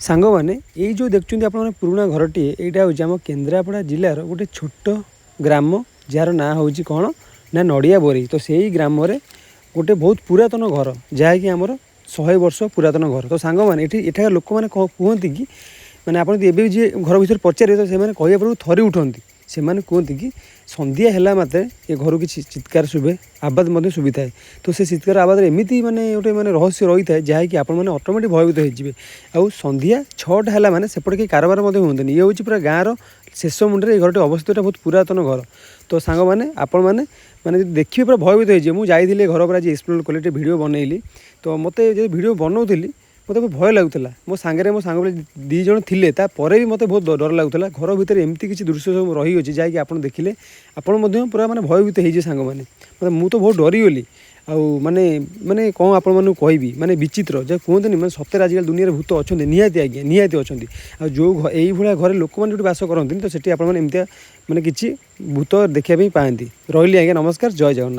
सांग मैंने ये जो देखते आप पुराना घरटी यहाँ हूँ आम केन्द्रापड़ा जिलार गोटे छोट ग्राम जार ना हूँ कौन ना नड़िया बोरी। तो से ही ग्राम गोटे बहुत पुरातन घर जहाँकि आमर 100 वर्ष पुरातन घर। तो सांग मैंने ये लोक मैंने कहते कि मैंने आप जी घर विषय पचारे तो से कहूँ थरी उठती से कहते कि संध्या है मात्रे ये घर की चित्कार शुभे आवाज शुभी थाए। तो से चित्कार आवाज एमती माने गोटे माने रहस्य रही है जहाँकि आप ऑटोमेटिक भयभीत होइजिबे। आउ संध्या 6टा है माने सेपटे कि कारबार हुंतनी ये हूँ पूरा गाँव शेष मुंडे घर अवस्थित बहुत पुरातन घर। तो सांग मैंने आपण मैंने माने देखिए पूरा भयभीत हो मुझे घर पर आज एक्सप्लोर कले वीडियो बनइली। तो मत जो वीडियो बनाऊली मत भय लगुला मो सांगे मो सांग दी जन थे भी मत बहुत डर लगुला। घर भितर एमती किसी दृश्य सब रही अच्छे जहाँकि आप देखिले आपण पूरा माने भयभीत हो सांग मैंने मतलब मुझे तो बहुत डरीगली। आउ माने माने कौन आपण मानू कहबी माने विचित्र जो कहते माने सत्य आजिकल दुनिया भूत अच्छा निहाती आज्ञा निहाती अच्छा जो यही भाया घर लोक मैंने जो बास करते तो सेठी आप एमती माने किसी भूत देखा पाती। रही आज्ञा नमस्कार जय जगन्नाथ।